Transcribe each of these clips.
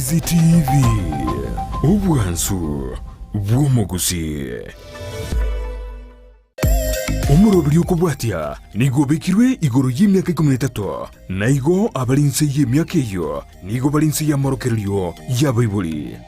Ndizi TV obwansu bw'omugusi omurobiri okubwatya nigobekirwe igoro y'emyaka 13 naigo abalinse y'emyaka eyo nigo balinse y'amorokereryo y'abaibuli.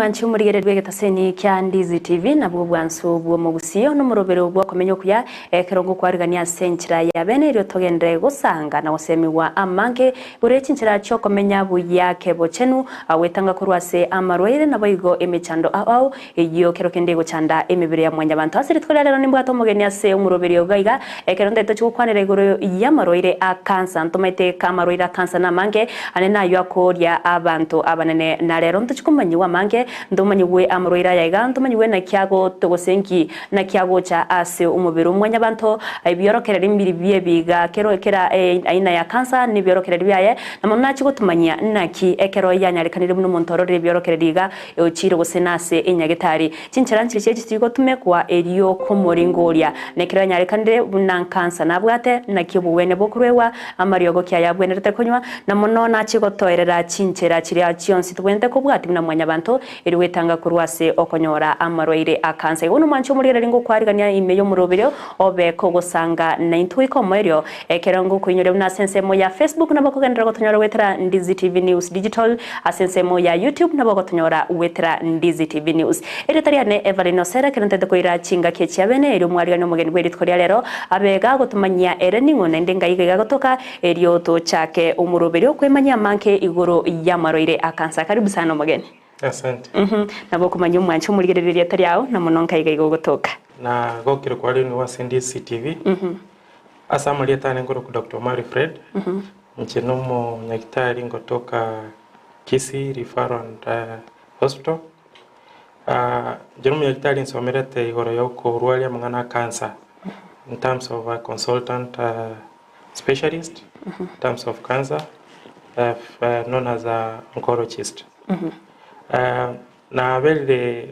Mwanchi umurigererwe getaseni kya Ndizi TV nabwo bwansu bwo mugusiyo no murobero bwo komenya kuya kerongo kwarigania senchira ya bene iryo togendere gusanga na wasemiwa amange burekinchira cyo komenya buya kebo chenu awetanga kurwase amarwere naboigo emechando au iyo kero kendego chanda emibiri ya mwanya bantu asiri tkolera nimba tomogeni ase umurobero gaiga keronde to chukwanere goro ya marwere a cancer ntomaite kamarwere a cancer na mange anena yo akoria abantu abanene na rero ntuchukumanyiwa mange ndomanyiwe amroira yaiga ndomanyiwe na kyago togosenki na kyago cha ase umubiri umwanya bantu ibiyorokerera imbiri biye biga kero ekera aina ya kansa ni biyorokerera biyaye namona chiko tumanya naki ekero yanyarikanire muno montorore biyorokerera ochire gosenase enyagetari cincheranchire cyeje tigo tumekwa eriyo komoringoria nekero yanyarikanire bunan kansa nabwate nakibuwene bokurwewa amaryogo kya yabwenerete konywa namono na chiko toerera cinchera kiri cyonsi twende ko bwati na mwanya bantu iriwetanga kurwase okonyora amarwaire akanse uno mancho murira ringo kwarigania imeyo murobero obeko gusanga na intuiko moyo ekerango kuinyore na sensemo ya Facebook nabakogendera gotonyora wetera Ndizi TV News Digital asensemo ya YouTube nabagotonyora wetera Ndizi TV News eritariane Evelyn Osera kenente koira chinga kechi abene ero mwari no mugeni gweri tkoria lero abega gotumanya ereningo na ndenga yiga gotoka eriyo to chake umurobero kwemanya manke igoro ya marwaire akansa karibu sana mugeni. Asante. Nabo kumanya umwancho murigererere atari yawo na mononka yiga gotoka. Na gokire kwali ni wa Ndizi TV. Asa malieta ngoro ku Dr. Mary Fred. Mchenomo nyakitari ngotoka Kisii Referral Hospital. Jenomo nyakitari nsomerete igoro yoko ruali mangana cancer. In terms of a consultant specialist, in terms of cancer, known as a oncologist. Na vele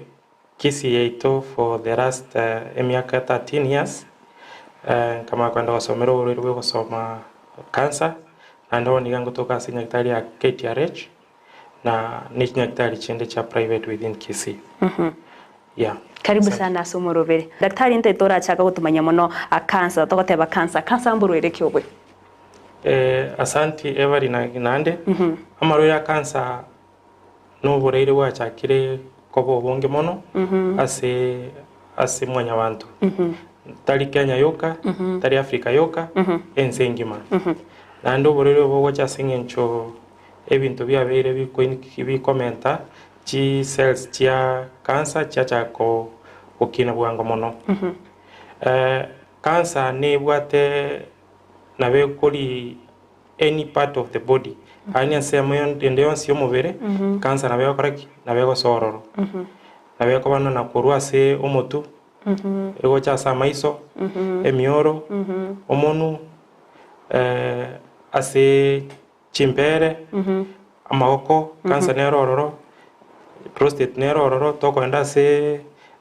Kisii yeito for the last emiaka 13 years kama kwenda wasomero uliwe kusoma cancer na ndo nigango toka sinyakitari ya KTRH na ni nyakitari chende cha private within Kisii. Yeah. Karibu sana somorobere. Daktari nte tora chaka gutumanya mono a cancer tokoteba cancer mburwere kyobwe. Asanti Evari na ginande. Amarwere ya cancer no bureire wachakire kobo bonge mono ase mwanya bantu tari Kenya yoka tari Afrika yoka ensengima na ndo bureire bogo chasengencho ebintu byabere bikomenta chi cells chia cancer chako okina bwango mono cancer ne bwate nabe kuri any part of the body anya sema ndio sio mubere cancer nabe koraki nabe go sororo nabe ko bano nakurwase omotu ego cha samaiso emioro omonu ase chimpere amako cancer nerororo prostate nerororo toko enda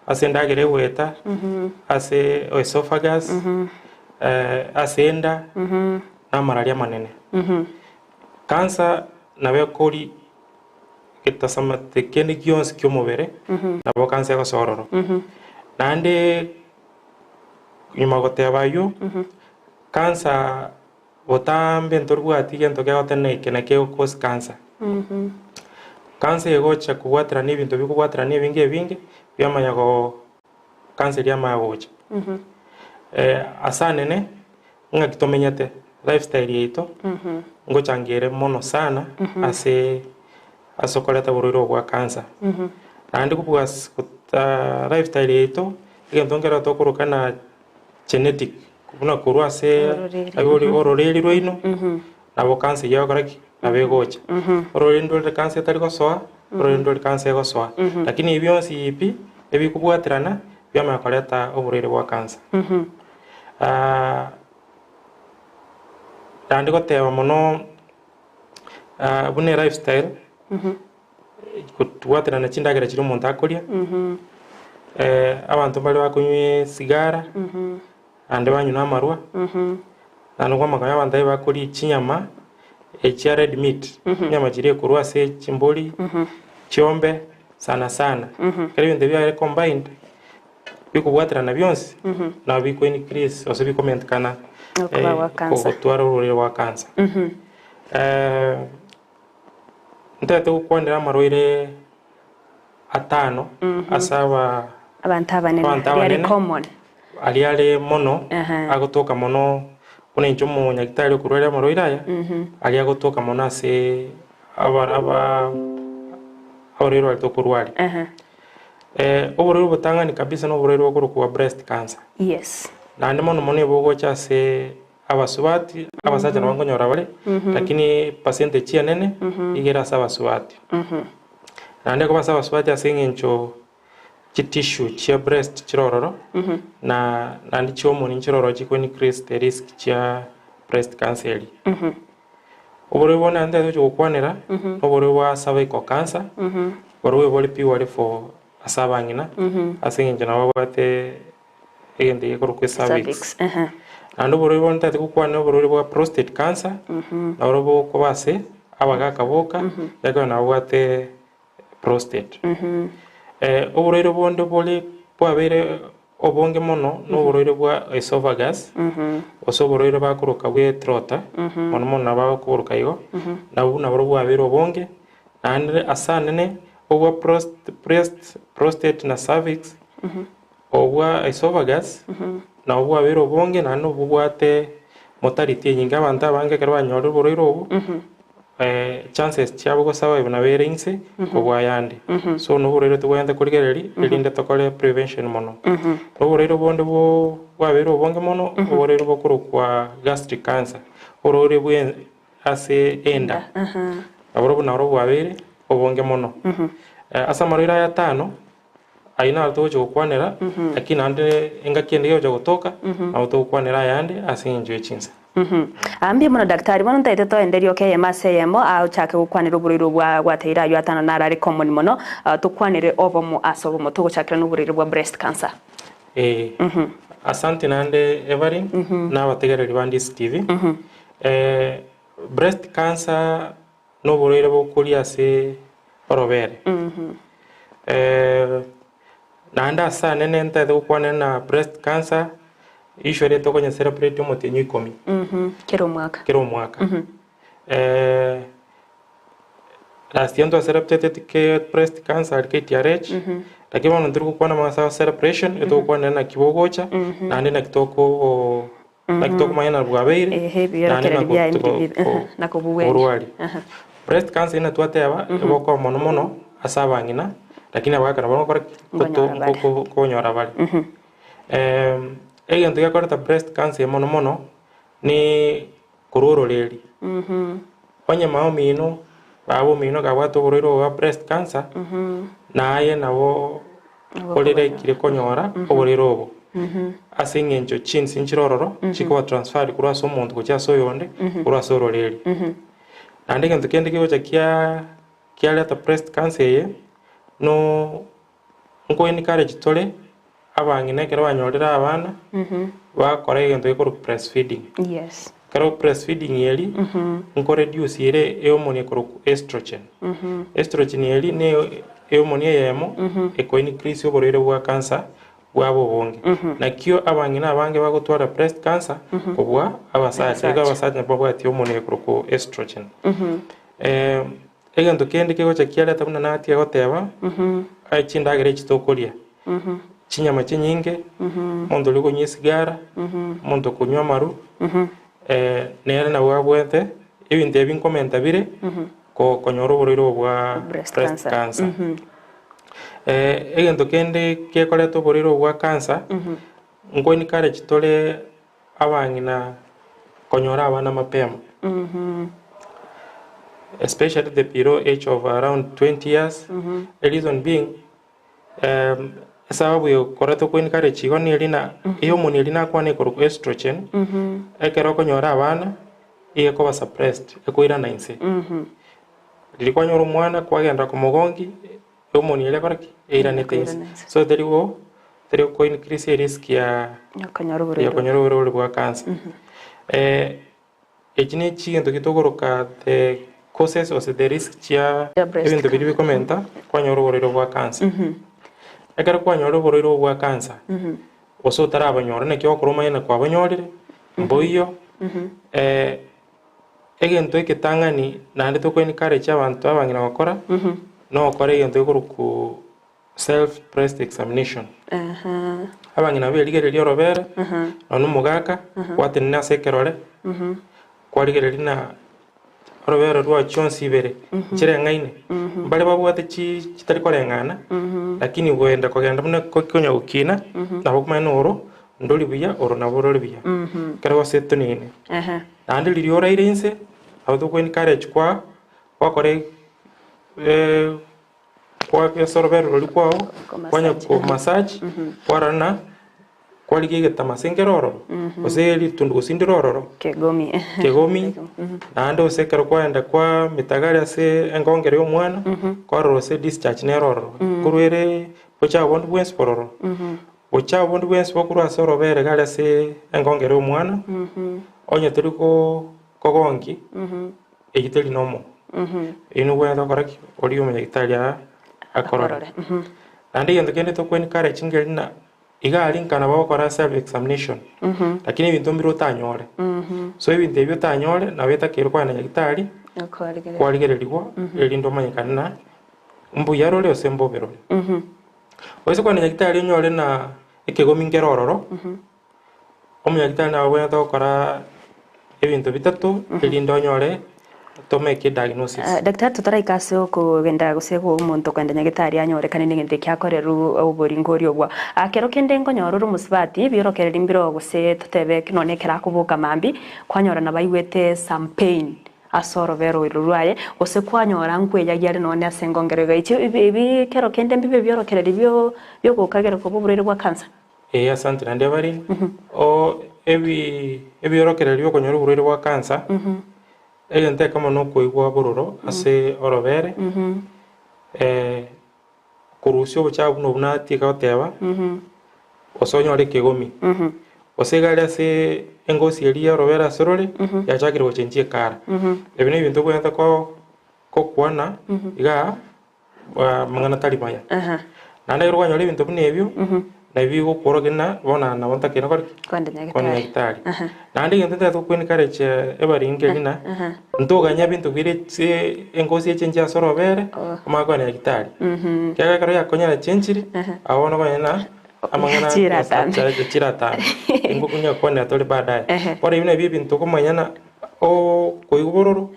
ase ndagere weta ase esophagus ase enda na malaria manene cancer nabe kuri kitasama tekeni gyonsi kyomubere nabo cancer gosororo nande nyuma gotebayo cancer botambe ntorwati gento kyagotene kenake cause cancer cancer egocha kubwatira n'ibintu bikubwatira n'ebinge byamanya go cancer yamagocha asanene ngakitomenyate lifestyle yeito ngochangere mono sana ase asokoleta buriro bwa cancer andi kubwa lifestyle yeito igentongera tokurukana genetic kubuna kurwase abori ororeri roino nabo cancer yakoraki nabegocha ororindo le cancer tari gosoa ororindo le cancer gosoa lakini ibyonsi ipi ebikubwatirana byamakoleta oburiro bwa cancer Randi goteba mono bune lifestyle kutwatirana chindagera chiri omonto akoria abantu bari bakunywa sigara ande banywa amarwa nano kwa makanya abantu bakuri chinyama echia red meat nyama chiri kurwa se chimboli chiombe sana kare binde bya combined bikubwatirana byonse na biko increase oso bicomment kana kugutwara ururire wa cancer ndate gukwanira amarwaire atano asaba abantu abanene common aliale mono agotoka mono una incho mu nyagitari okurwara amarwaire aya ali agotoka mono ase abarero alitokurwari oborero butangani kabisa no borero okurukuwa breast cancer. Yes. Nande mono bogo chase abasubati abasaja nabangonyora bare lakini paciente chia nene igera sabasubati. Nande ko basabasubati asengencho tissue chia breast chirororo na nandi chomo ni chirororo chiko increase the risk chia breast cancer. Obore bona ande zo kwanera obore wa cervical cancer borwe bole piwale for asabangina asengencho nababate egende yekoro ku cervix ando borwe bona tate kukwana borwe bwa prostate cancer na borwe ko base abagaka boka yako nabwate prostate oborwe bonde bole bwabere obonge mono no borwe bwa esophagus oso borwe bakuruka bwe trota mono mono nabakuruka igo na borwe bwabere obonge ande asanene obwa prostate na cervix obwa esophagus na obwa bero bonge na no bwate mortality nyinga abantu abange kare banyore borero obu chances cyabo go sawa ibona berengse obwa yande so no borero tugende kurigereri irinde tokole prevention mono borero bonde bo bwa bero bonge mono borero bokuru kwa gastric cancer borore bwe ase enda aboro na ro bwabere obonge mono asa marira ya tano aina alto kwanera lakini ande engakiende yo gotoka auto kwanera yande asinjwe chinsa ambi muno daktari bono ntaite to enderio ke maseyemo au chake gukwanira uburiro bwa teira yo atana narari common mono tukwanire obo mu asobo mu tuguchakira n'uburiro bwa breast cancer asante nande Evelyn na bategereri bandi TV breast cancer no buriro bwo kuria se orobere nanda sa nene nta ukwane na breast cancer ishore to kwenye celebrate mutenyu 10 kero mwaka last year ndo celebrate ke breast cancer ke TRH lakini wana ndiri kukwana masa celebration eto kwana na kibogocha nande na kitoko mayana bwabeire na kubuwe breast cancer ina twateba eboko mono mono asabangina lakini abakara bano konyora bali egento yakoreta breast cancer mono mono ni kururo leri onye maomino babo mino gabwato buriro wa breast cancer naye nabo kolere kire konyora oburiro obo asingencho chin sinchirororo chiko transfer kurwa so muntu kucha so yonde kurwa so leri ande gento kende kibocha kia leta breast cancer ye no ngo encourage tole abangine kero banyorera abana bakora egento ekoro breastfeeding kero breastfeeding yeli ngo reduce yere hormone ekoro estrogen estrogen yeli ne hormone yemo eko increase oborere bwa cancer bwabo bonge nakyo abangine abange bagotwara breast cancer obwa abasacha babwati hormone ekoro estrogen egento kende kegocha kialeta buna nati agoteba achindagere chitokoria chinyama chinyinge mondo liko nyisigara mondo kunywa maru nere na wabwete ibinde binkomenta bire ko konyoro boriro bwa breast cancer egento kende kekoleto boriro bwa cancer ngoni kare chitole abangina konyora abana mapema especially the below age of around 20 years the reason being sababu yo korato ko inkare chigoni elina iyo moni elina kwane ko estrogen ekero konyora abana iye koba suppressed ekoirana inse lilikuwa nyoro mwana kwagenda kumugongi omoni ile baraki eiranete inse so there ko increase risk ya konyoro bururu bwa cancer ejine chinto kitogoroka the causes of the risk chia ebintu biri bikomenta kwanyoro bururu bwa cancer ekara kwanyoro bururu bwa cancer oso tarabanyora nekyo kurumanya kwa banyorire mboyo egento ekitangani nande to kweni kare cha abantu abangina bakora no kore egento ku self breast examination abangina beligereria robere no mugaka kwatenna sekerore kwarigereria na robere rwa chonsi bere chirengaine bale babwate chitari korengana lakini gwenda kugenda mune konya ukina na bokumana oro ndoli buya oro na borori buya kero seto nini nandi liriora irense abo kweni courage kwa wakore kwa kesorobero roli kwao kwanya ko massage kwarana kwalige tamasengero oseli tundu sindiroro kegomi nandi osekero kwenda kwa mitagari ase engongere omwana kwaroro se discharge neroro kurwere pocha bondu bwens pororo ocha bondu bwens bokuru sorobere gale ase engongere omwana onye turiko kogongi egiteli nomo ino gwenda koraki oli omenya gitalia akorora nandi yendo kende to kweni kare chingelina igali nkana bakora self examination lakini ibintu mbiro tanyore so ibintu ebyo tanyore na beta kero kwa na gitali kwaligererwa elindo manyikana mbu yarole osembo berole oise kwa na gitali nyore na ekegomi ngerororo omunya gitali na bwena to kora ebintu bitatu elindo nyore to make a diagnosis. Daktari tutara ikase kugenda gusego umuntu kwenda nyagitari anyore kanene ngende kyakoreru oburingori obwa akero kende ngonyoruru musibati birokerera imbiro guse tutebe kinone kera kubuka mambi kwanyora nabayiwete campaign asoro vero irurwaye guse kwanyora nkweyagiare none asengongerega iki ibi kero kende mbibe birokerera byo gukagera ko buburere bwa cancer asante nande bari o ebirokerera byo konyora uburere bwa cancer egente kama no kuigwa bururo ase orobere kurusio buchabu no bunati ka oteba osonyore kegomi osegale ase engosi elia orobere asorore yachakire gochenjie kara ebine bintu kwenta ko kwana iga mangana tali maya nanda yorwa nyore bintu bunebyo na bigo korogena bona na bonta kena kwanda nyagitari nandi ngente to kweni courage ebari ngelina ntoganya bintu bire engosi echenja asorobere kuma kwa nyagitari kyaga karo yakonya chenjiri awona bana amangana chirata ingo kunya kona tole badaye pore ibine bintu kumanyana o koigubororo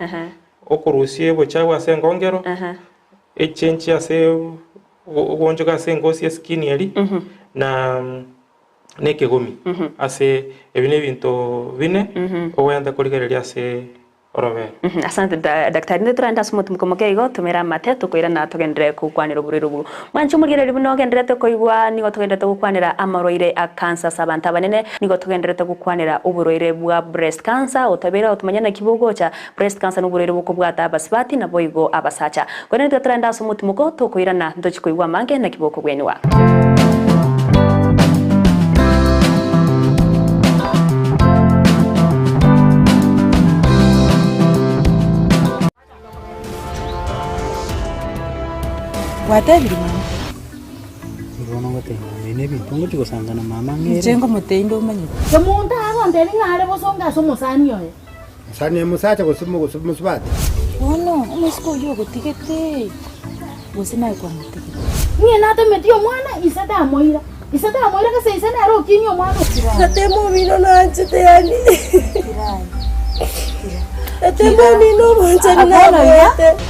o kurusie bochawa sengongero echenji ase ugonjoka sengosi skin yali na nekegomi ase ebine bintu bine owenda kurigereria ase orobere asante daktari ndeturanda sumutu mkomokeigo tumira mateto koira na togendere kukwanira burirubu mwanchu mugireri buno genderete koigwa nigo togendete kukwanira amaroire a cancer sabanta banene nigo togenderete kukwanira uburoire bwa breast cancer otabera otumanyana kibugo cha breast cancer n'uburoire buko bwata basibati na boigo abasacha kone ndeturanda sumutu muko to koira na ndochikoigwa mange na kiboko gwenwa Watebiri mama. Ngono ngote mene bintu ngotiko sangana mama ngere. Njengo mutendo manyi. Semunta aronde ngale bosonga somusani yoye. Musani musacha kusimusibati. Ono umusiko yo gutigete. Bosina kwa mutigete. Niye nate metio mwana isata moira. Isata moira kase isana ro kinyo mwana. Natemo mino na nchete yani. Kirai. Natemo mino mwanchani na yote.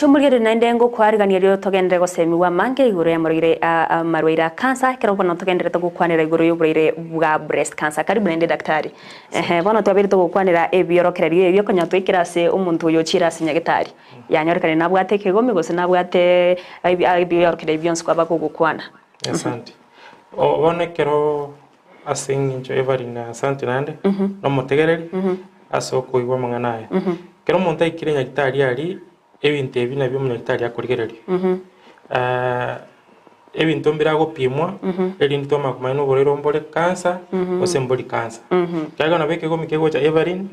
chumulire nainde ngo kwarigania ryo togendere gosemiwa mange iguru ya morire marwaira cancer kero bono togendere tugukwanira iguru y'uburire bwa breast cancer karibu nainde daktari bono twabire tugukwanira ebiorokererio ebyo konya twikirase umuntu uyo chirase nyagitari yanyorekane nabwate kigomi gose nabwate ebiorokererio byonse kwa bakugukwana. Asante. Bono kero asingincho Evarina asante nande no mutegereri asoko igwa manganaye kero muntu aikire nyagitari ari ebintu ebi nabyo munyagitari akurigererio ebintu mbira gupimwa erindi toma kumaino borero mbole cancer osemboli cancer kaga na beke gomi kego cha Evarin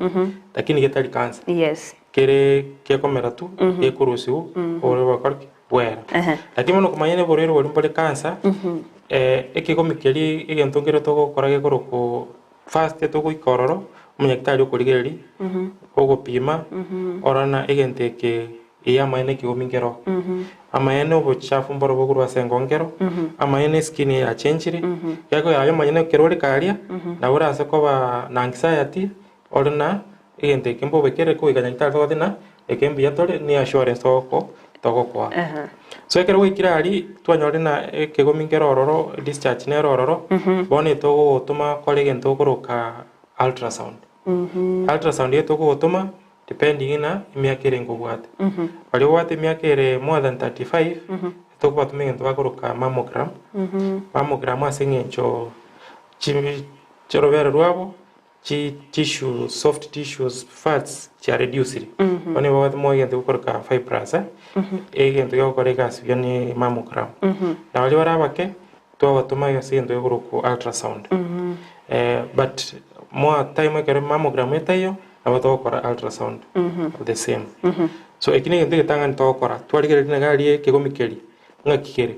lakini getari cancer Yes. kere kekomera tu ekurusiu ore bakarki wera lakini mono kumanyene borero bori mbole cancer ekigomi keri egento ngero togo korage koroko fast togo ikororo munyagitari okurigereri ogopima orana egente ke amaene kigomi ngero amaene obuchafu mboro bogurwa sengo ngero amaene skin ya chenjiri yago ya amaene kerore karia na ura ase koba na anxiety orana egente kembo bekere ko iganyagitari togo dina ekembi yatore ni assurance togo kwa so ekero wikira ari twanyore na kigomi ngero ororo discharge ne ororo bone togo otuma kore gento koroka ultrasound ultrasound yeto ko otuma depending na imiakere ngobwate bali wate imiakere more than 35 to kwa tumenga to bakoroka mammogram mammogram asengencho chirobera rwabo tissue soft tissues fats cha reduce bane wate moya to koroka fibers egento yokoreka sibyani mammogram na bali barabake to batuma yasendo yokoroko ultrasound but more time kare mammogram etayo abato kora ultrasound the same so ekini ngende tanga to kora twaligere nagalie kigomikeri ngakikere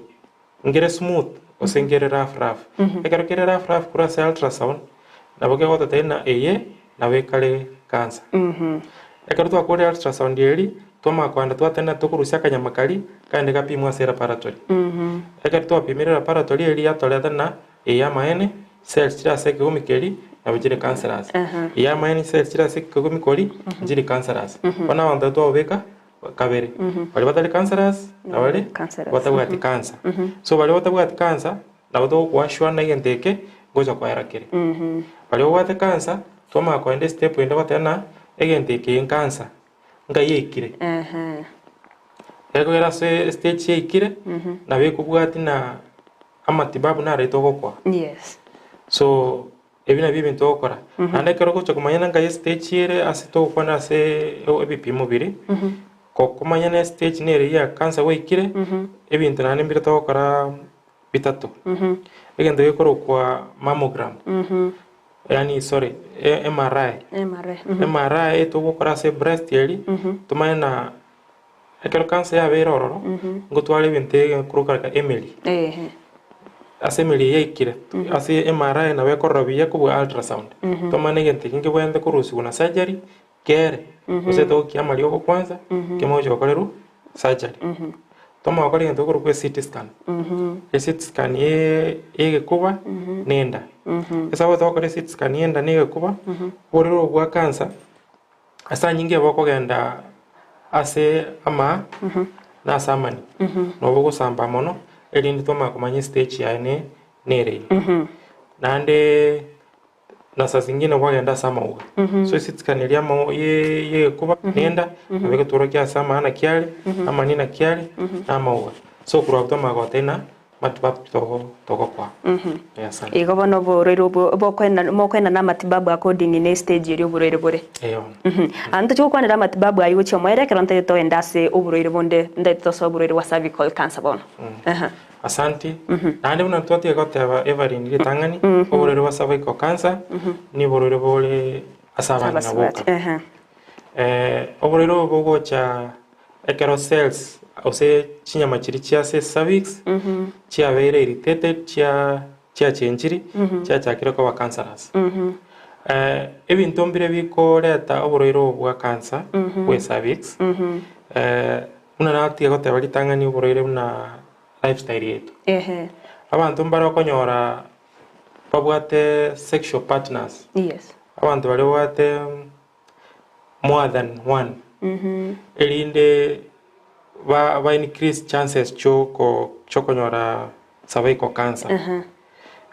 ngere smooth osengere rough ekero kere rough kura se ultrasound naboke gota tena eye nawe kale cancer ekero to akore ultrasound yeri toma kwanda twatena tukurusia kanyamakali kandi kapimwa se laboratory ekero to apimira laboratory yeri atole tena eya maene cells tira se kigomikeri abijire cancerous ya maini cells tira se kigomikori jiri cancerous bana wanda to obeka kabere bali batali cancerous na bali batabwati cancer so bali batabwati cancer na bato kwashwa na yenteke goja kwa yarakere bali batabwati cancer toma kwa ende step ende batena egenteke en cancer ngaye ikire ego era se stage ikire na bekubwati na amatibabu na reto gokwa so ebina bibi ntokora ande kero ko kumanyana nga stage yere asito kwana se ebipimo biri ko kumanyana stage nere ya cancer wikire ebintu nane mbira tokora bitatu egendo yekoro kwa mammogram yani sorry MRI to gukora se breast yeri tumanyana ekero cancer ya berororo ngotwale binte kuruka ka Emily asemeli yekire ase MRI na wekora biya kubwa ultrasound to manege ntinge bwende kurusi kuna surgery kere ose to kiamali oko kwanza kemojo koleru surgery to ma okore ngento kuru CT scan CT scan ye kuba nenda esa wo to kore CT scan yenda ne kuba borero bwa cancer asa nyinge boko genda ase ama na samani no bogo samba mono elindi toma kumanya stage ya nere nande na saa zingine wagenda sama uga so sitikanelia ma ye kuba nenda abeke torokia sama ana kiali ama nina kiali ama uga so kura kutoma kwa tena matibabu toko kwa igo bono borero bokwena na matibabu according ne stage iri oburere bore anto cyo kwanira matibabu ayo cyo mwere keronte to endase oburere bonde ndete so oburere wa cervical cancer bono Asante. Nande muna tuati goteba Evarin ri tangani oburere wa cervical cancer ni borere bole asabana na boka oburere bogo cha ekero cells ose chinyama chiri chia se cervix chia vere irritated chia chenjiri chia chakira ko cancerous ebintu mbire bikoreta oburere bwa cancer we cervix una nati goteba ri tangani oburere na lifestyle yetu abantu mbara konyora babwate sexual partners abantu bali wate more than one elinde ba increase chances chokonyora cervical cancer.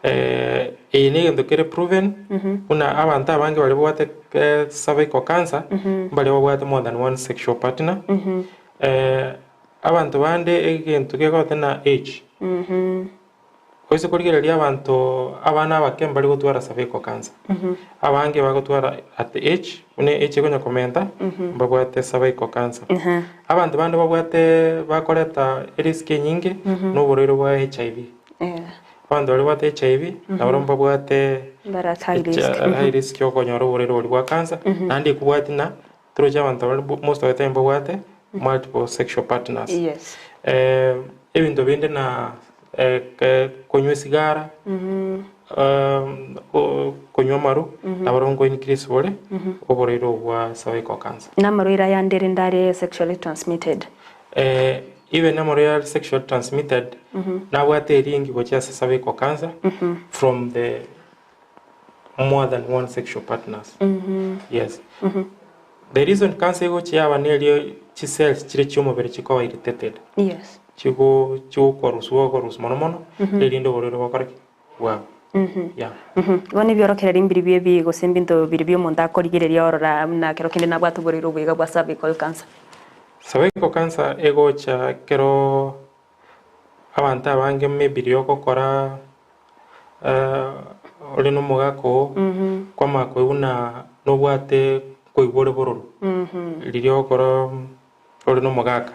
Ini gento kere proven una abantu abange bali bwate cervical cancer bali bwate more than one sexual partner. Abantu bande egento kegote na age. Koise kurigereria abantu abana abake bali gutwara cervical cancer. Abange bagutwara at the age une age konya komenta babwate cervical cancer. Abantu bande babwate bakoreta risk nyingi no borero bwa HIV. Abantu bali bwate HIV nabaro babwate high risk yo konyora borero bwa cancer nandi kubwate na through abantu most of the time babwate multiple sexual partners. Yes. Ebintu binde na kunywa sigara kunywa maru nabaro ngo increase bole oborero bwa cervical cancer. Namaru ira yandere ndare sexually transmitted. Even namoro sexually transmitted now what they ring go just cervical cancer from the more than one sexual partners. Yes. The reason cancer go chiaba nearly chi cells chire chimo bere chiko irritated. Yes. Chigo korus monomono elindo borero bakoreki. Wow. Yeah. Wani biorokerera imbiribie bigo sembinto biribio monda korigereria orora na kero kinde nabwatu borero bwiga bwa cervical cancer. Cervical cancer ego cha kero abantu abange mebirio kokora ole no mugako kwa mako una no bwate koibore bororo lirio kora ole no mugaka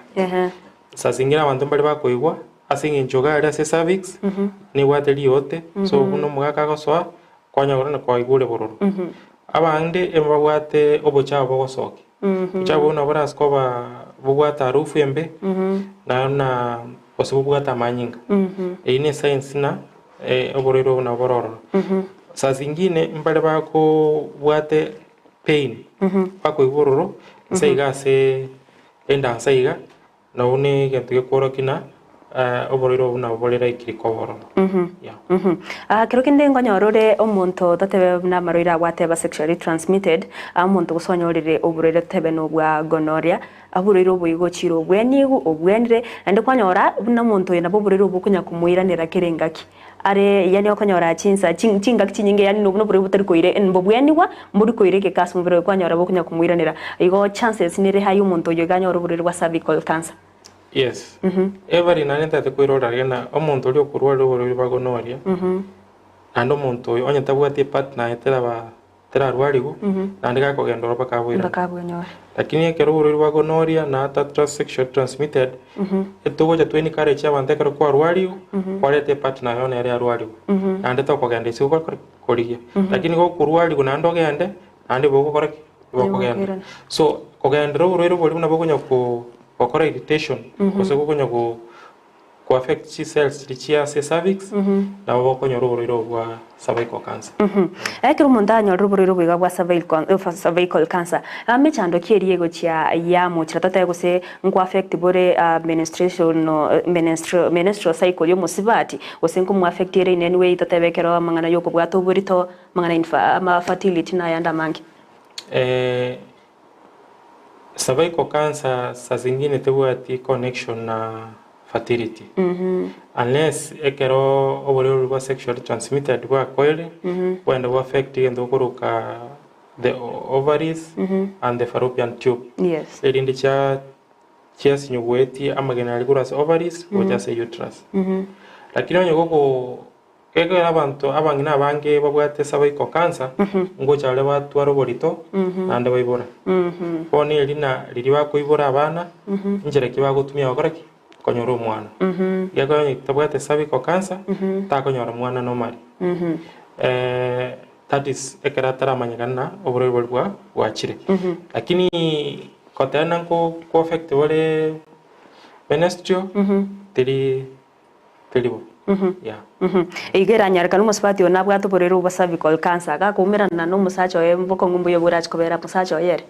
sasingira abantu bali bakoigwa asinga injoga ari ase cervix ni bwate liote so uno mugaka goswa kwanya gorana koibore bororo abande embabwate obocha bogosoke chabo na bora skoba bugwata harufu embe na posibu bugwata manyinga ine science na oborero na bororo saa zingine mbale bako bwate pain bako ibororo saiga se enda saiga na une gento koro kina oborero na borera ikiriko bororo kero kinde ngonyorore omuntu tatebe na maroira wateba sexually transmitted omuntu gusonyorire oborero tebe no bwa gonorrhea aburero buigo chiro bwenigu obwenire ande kwanyora na muntu yena boborero bukunya kumuiranira kirengaki are yani okonyora chinsa chinga kinyinge yani no buri butari koire en bobweniwa muri koire ke kasu biro kwanyora bokunya kumuiranira igo chances nire hayo muntu yo ganyora oborero bwa cervical cancer. Yes. Every naneta te koirora gena omuntu oli okurwara oborero bwa gonorrhea ando muntu oyo onyeta bwate partner etera rwarigo nandika kogendora bakabwira lakini ekero oborero bwa gonorrhea na sexual transmitted etugo ja tweni kare cha bante kero kwa rwarigo kwalete partner yone ari rwarigo nande to kogenda isi korigia lakini go kurwarigo nando gende nande bogo koreki bokogenda so kogendera oborero bori na bogonya ko okora irritation kose kukonya ku affect cells lichia se cervix na bokonya oborero bwa cervical cancer. Ekero umuntu anyora oborero bwiga bwa cervical cancer amechando kieriego chia yamo chiratata gose nko affect bore menstrual cycle yo musibati gose nko mu affect ere in any way tatebekero mangana yoko bwato burito mangana fertility na yanda mangi. Cervical cancer saa zingine tebuati connection na fertility. Unless ekero oborero bwa sexually transmitted bwa koile when the affect endo kuruka the ovaries and the fallopian tube. Yes. Erinde cha sinyugweti amagena alikuras ovaries or say uterus. Lakini onyoko kekera abantu abangina bange babwate cervical cancer ngo chale batwaro borito nande bayibora boni elina liriwa kuibora abana njere kiba gutumia okoraki konyoro mwana yako tabwate cervical cancer ta konyoro mwana normally that is ekera tara manyagana oborero bwa wachire lakini kotana ko affect wale menstrual telibo. Yeah. Igera nyarka no musipati ona bwato borero bwa cervical cancer ga kumirana no musacho mboko ngumbu yo burachi kobera musacho yere.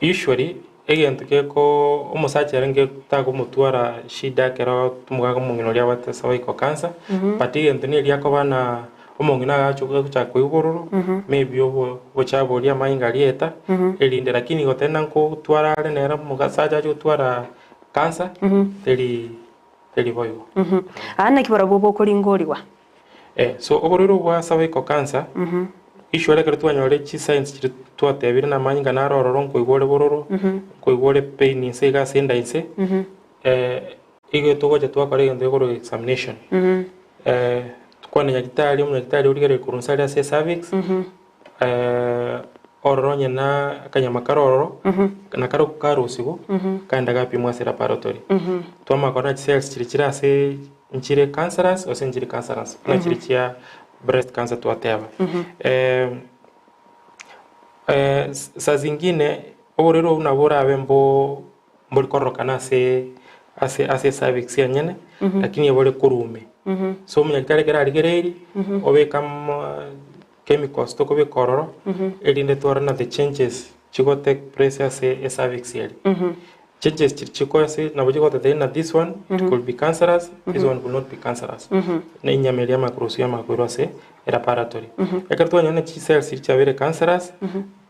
Usually egento keko umusacho renge tago mutwara shida kero tumuga kumungino lya bata cervical cancer but egento ni lya ko bana omongina gachuka kuchako igororo maybe obo chaboria mainga lieta elinde lakini gotena nko twara ale nera mugasaja jo twara cancer teri boyo ana kibara bobo kolingoliwa so oborero bwa cervical cancer ishwara kare twanyore chi science chi twatebire na mainga narororo nko igore bororo ko igore pain inse ga senda inse ige togoje twakore ngende igoro examination kwana nyagitari urigere kurunsaria ase cervix ororonye na kanyama karororo na karo karusigo kanda gapimwa ase laboratory twamakora cells chiri ase nchire cancerous ose nchire cancerous na chiri chia breast cancer twateba saa zingine oborero unabora abembo mbori korokana ase cervix yanyene lakini yabore kurume so munyagitari kera arigereri obeka chemicals to kobe kororo elinde twarana the changes chigo take place ase cervix yeli changes chiko ase na bojigo that this one could be cancerous this one will not be cancerous na inyamelia makrusia makwero ase laboratory ekerto nyone chi cells chabere cancerous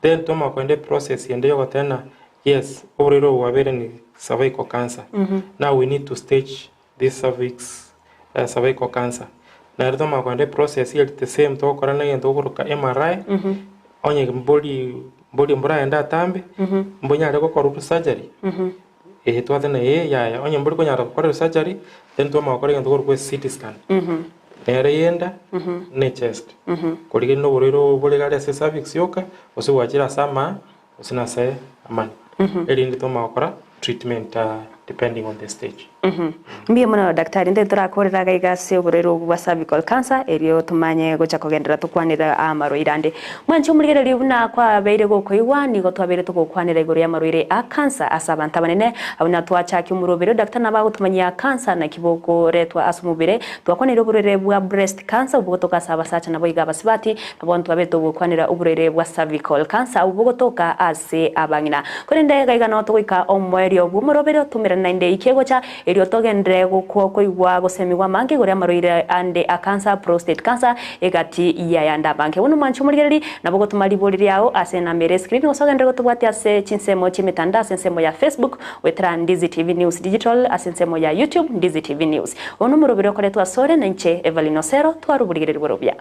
then toma kwende process yende yogo tena yes orero wabere ni cervical cancer now we need to stage this cervical cancer na toma kwende process yeli the same to korana yendo kuruka MRI onye body mbura enda tambe mbonya reko korutu surgery twatena ya onye mburi konya korutu surgery then toma korega ndo kuruka CT scan nere yenda ne chest korige no borero bolegare ase cervix yoka ose wachira sama osina se amani elinde toma kora treatment depending on the stage mbiye muna daktari nde turakorera gaigase uburero bwa cervical cancer erio tumanye gocha kogendera tukwanira amaro irande mwanchi umurigere buna kwa beire gokoiwa nigo twabere tukokwanira igoro ya maroire a cancer asabanta banene abuna twachaki umurobero daktari nabago tumanya cancer na kiboko retwa asumubire twakwanira uburere bwa breast cancer ubugo toka sabasacha nabo igaba sibati nabo twabere tukokwanira uburere bwa cervical cancer ubugo toka ase abangina korende gaiga no tuika omwerio bumurobero tumira ninde ikegocha erio togendere gukoko igwa gosemiwa mangi gore amaroire ande a cancer prostate cancer egati yayanda banke wono manchu murigeri nabo gotumaliboriri yao ase na mere screen osogendere gotubwati ase chinsemo chimitanda sensemo ya Facebook wetra Ndizi TV News Digital asensemo ya YouTube Ndizi TV News wono murobero kole twasore na nche Evelyn Osero twaruburigeri borobya